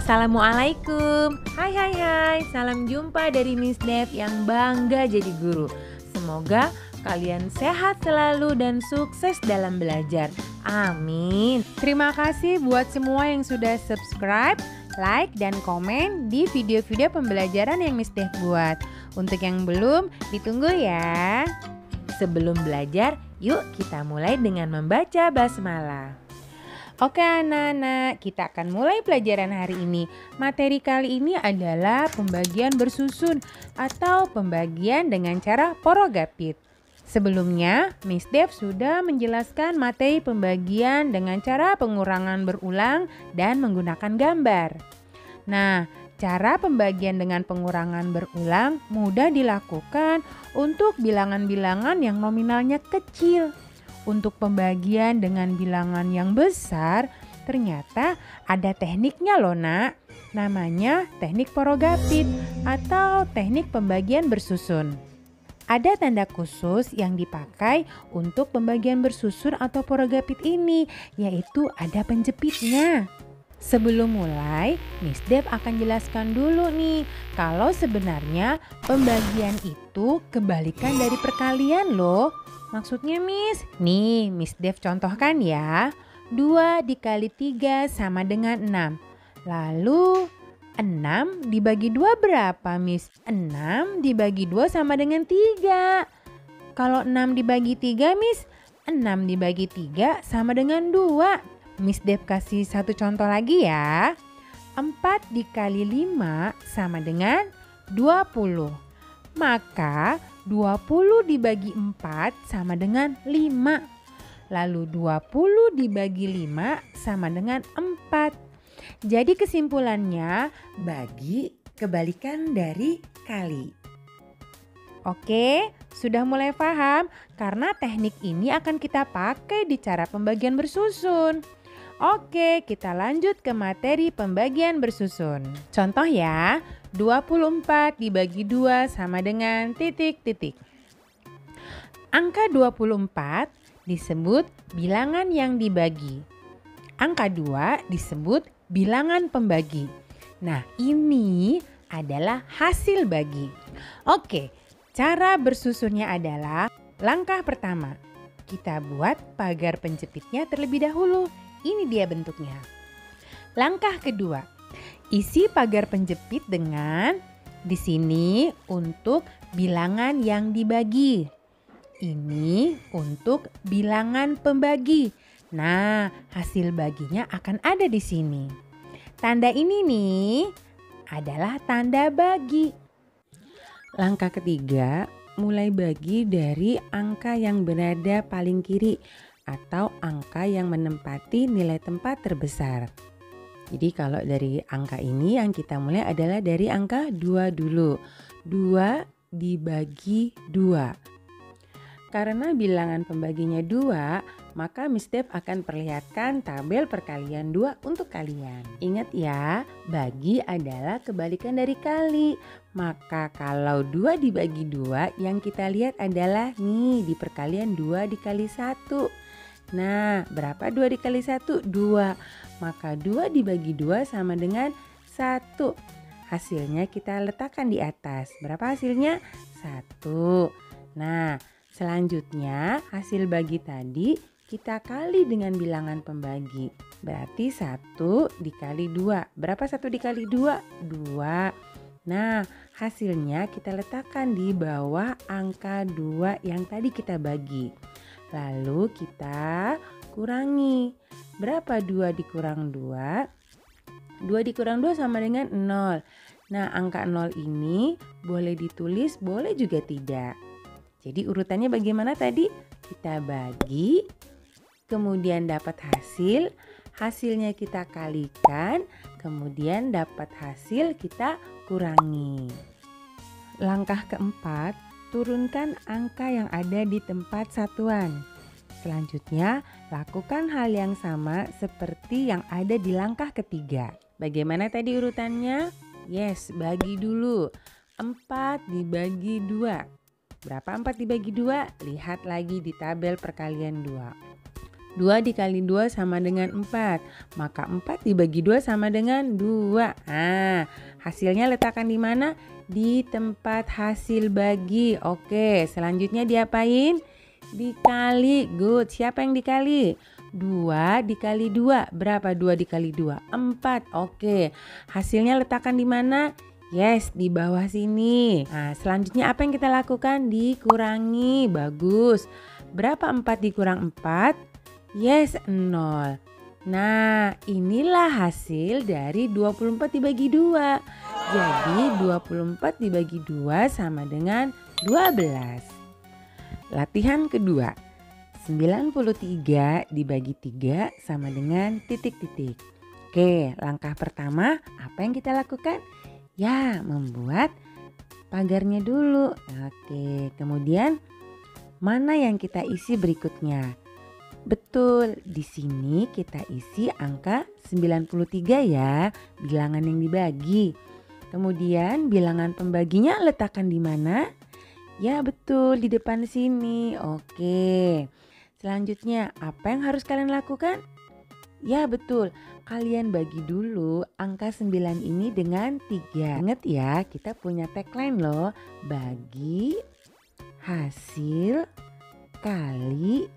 Assalamualaikum. Hai, salam jumpa dari Miss Dev yang bangga jadi guru. Semoga kalian sehat selalu dan sukses dalam belajar. Amin. Terima kasih buat semua yang sudah subscribe, like, dan komen di video-video pembelajaran yang Miss Dev buat. Untuk yang belum, ditunggu ya. Sebelum belajar, yuk kita mulai dengan membaca basmalah. Oke anak-anak, kita akan mulai pelajaran hari ini. Materi kali ini adalah pembagian bersusun atau pembagian dengan cara porogapit. Sebelumnya, Miss Dev sudah menjelaskan materi pembagian dengan cara pengurangan berulang dan menggunakan gambar. Nah, cara pembagian dengan pengurangan berulang mudah dilakukan untuk bilangan-bilangan yang nominalnya kecil. Untuk pembagian dengan bilangan yang besar, ternyata ada tekniknya loh nak. Namanya teknik porogapit atau teknik pembagian bersusun. Ada tanda khusus yang dipakai untuk pembagian bersusun atau porogapit ini, yaitu ada penjepitnya. Sebelum mulai, Miss Dev akan jelaskan dulu nih, kalau sebenarnya pembagian itu kebalikan dari perkalian loh. Maksudnya Miss? Nih Miss Dev contohkan ya. 2 dikali 3 sama dengan 6. Lalu 6 dibagi 2 berapa Miss? 6 dibagi 2 sama dengan 3. Kalau 6 dibagi 3 Miss, 6 dibagi 3 sama dengan 2. Miss Dev kasih satu contoh lagi ya. 4 dikali 5 sama dengan 20. Maka 20 dibagi 4 sama dengan 5. Lalu 20 dibagi 5 sama dengan 4. Jadi kesimpulannya bagi kebalikan dari kali. Oke, sudah mulai paham? Karena teknik ini akan kita pakai di cara pembagian bersusun. Oke, kita lanjut ke materi pembagian bersusun. Contoh ya, 24 dibagi 2 sama dengan titik-titik. Angka 24 disebut bilangan yang dibagi. Angka 2 disebut bilangan pembagi. Nah, ini adalah hasil bagi. Oke, cara bersusunnya adalah langkah pertama. Kita buat pagar penjepitnya terlebih dahulu. Ini dia bentuknya. Langkah kedua, isi pagar penjepit dengan di sini untuk bilangan yang dibagi. Ini untuk bilangan pembagi. Nah, hasil baginya akan ada di sini. Tanda ini nih adalah tanda bagi. Langkah ketiga, mulai bagi dari angka yang berada paling kiri atau angka yang menempati nilai tempat terbesar. Jadi kalau dari angka ini yang kita mulai adalah dari angka 2 dulu. 2 dibagi 2. Karena bilangan pembaginya 2, maka Miss Dev akan perlihatkan tabel perkalian 2 untuk kalian. Ingat ya, bagi adalah kebalikan dari kali. Maka kalau 2 dibagi 2, yang kita lihat adalah nih di perkalian 2 dikali 1. Nah, berapa 2 dikali 1? 2. Maka 2 dibagi 2 sama dengan 1. Hasilnya kita letakkan di atas. Berapa hasilnya? 1. Nah, selanjutnya hasil bagi tadi kita kali dengan bilangan pembagi. Berarti 1 dikali 2. Berapa 1 dikali 2? 2. Nah, hasilnya kita letakkan di bawah angka 2 yang tadi kita bagi. Lalu kita kurangi. Berapa 2 dikurang 2? 2 dikurang 2 sama dengan 0. Nah, angka 0 ini boleh ditulis, boleh juga tidak. Jadi urutannya bagaimana tadi? Kita bagi, kemudian dapat hasil. Hasilnya kita kalikan, kemudian dapat hasil kita kurangi. Langkah keempat, turunkan angka yang ada di tempat satuan. Selanjutnya, lakukan hal yang sama seperti yang ada di langkah ketiga. Bagaimana tadi urutannya? Yes, bagi dulu. 4 dibagi 2. Berapa 4 dibagi 2? Lihat lagi di tabel perkalian 2. 2 dikali 2 sama dengan 4. Maka 4 dibagi 2 sama dengan 2. Nah, hasilnya letakkan di mana? Di tempat hasil bagi. Oke, selanjutnya diapain? Dikali. Good. Siapa yang dikali? 2 dikali 2. Berapa 2 dikali 2? 4. Oke. Hasilnya letakkan di mana? Yes, di bawah sini. Nah, selanjutnya apa yang kita lakukan? Dikurangi. Bagus. Berapa 4 dikurang 4? Yes, 0. Nah, inilah hasil dari 24 dibagi 2. Jadi 24 dibagi 2 sama dengan 12. Latihan kedua. 93 dibagi 3 sama dengan titik-titik. Oke, langkah pertama apa yang kita lakukan? Ya, membuat pagarnya dulu. Oke, kemudian mana yang kita isi berikutnya? Betul, di sini kita isi angka 93 ya, bilangan yang dibagi. Kemudian bilangan pembaginya letakkan di mana? Ya betul, di depan sini. Oke. Selanjutnya, apa yang harus kalian lakukan? Ya betul, kalian bagi dulu angka 9 ini dengan 3. Ingat ya, kita punya tagline loh. Bagi, hasil, kali,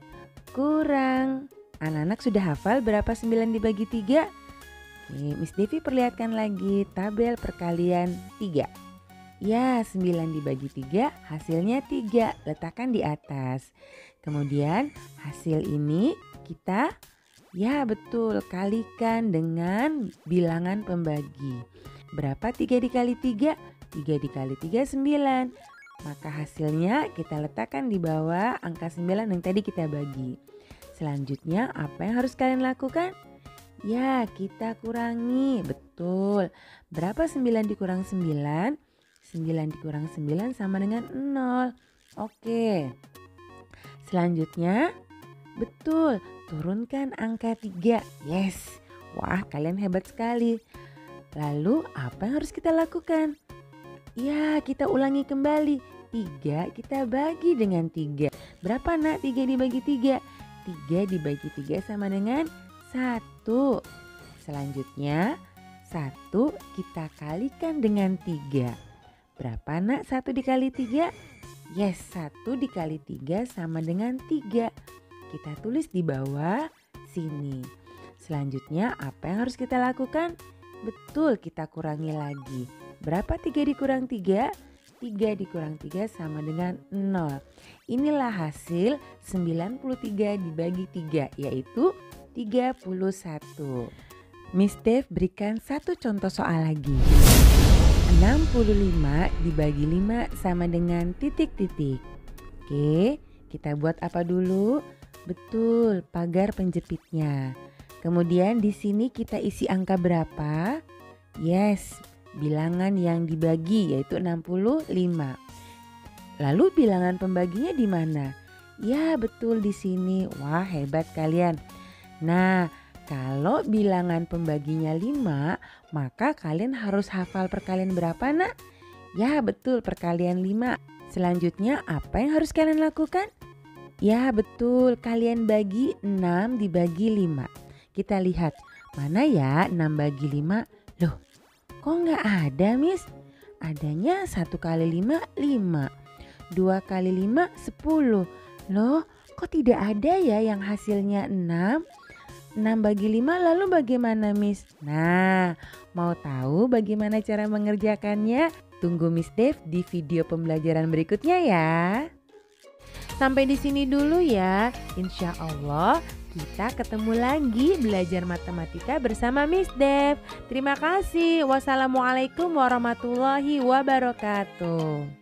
kurang. Anak-anak sudah hafal berapa 9 dibagi 3? Oke, Miss Devi perlihatkan lagi tabel perkalian 3. Ya, 9 dibagi 3 hasilnya 3. Letakkan di atas. Kemudian hasil ini kita ya betul kalikan dengan bilangan pembagi. Berapa 3 dikali 3? 3 dikali 3 9. Maka hasilnya kita letakkan di bawah angka 9 yang tadi kita bagi. Selanjutnya apa yang harus kalian lakukan? Ya, kita kurangi. Betul. Berapa 9 dikurang 9? 9 dikurang 9 sama dengan 0. Oke. Selanjutnya, betul. Turunkan angka 3. Yes. Wah, kalian hebat sekali. Lalu apa yang harus kita lakukan? Ya, kita ulangi kembali. 3 kita bagi dengan 3. Berapa nak 3 dibagi 3? 3 dibagi 3 sama dengan 1. Selanjutnya 1 kita kalikan dengan 3. Berapa nak 1 dikali 3? Yes, 1 dikali 3 sama dengan 3. Kita tulis di bawah sini. Selanjutnya apa yang harus kita lakukan? Betul, kita kurangi lagi. Berapa 3 dikurang 3? 3 dikurang 3 sama dengan 0. Inilah hasil 93 dibagi 3, yaitu 31. Miss Dev berikan satu contoh soal lagi. 65 dibagi 5 sama dengan titik-titik. Oke, kita buat apa dulu? Betul, pagar penjepitnya. Kemudian di sini kita isi angka berapa? Yes, bilangan yang dibagi yaitu 65. Lalu bilangan pembaginya di mana? Ya, betul di sini. Wah, hebat kalian. Nah, kalau bilangan pembaginya 5, maka kalian harus hafal perkalian berapa nak? Ya betul, perkalian 5. Selanjutnya apa yang harus kalian lakukan? Ya betul, kalian bagi 6 dibagi 5. Kita lihat, mana ya 6 bagi 5? Loh, kok nggak ada Miss? Adanya 1 kali 5, 5. 2 kali 5, 10. Loh, kok tidak ada ya yang hasilnya 6? 6 bagi 5 lalu bagaimana Miss? Nah, mau tahu bagaimana cara mengerjakannya? Tunggu Miss Dev di video pembelajaran berikutnya ya. Sampai di sini dulu ya. Insya Allah kita ketemu lagi belajar matematika bersama Miss Dev. Terima kasih. Wassalamualaikum warahmatullahi wabarakatuh.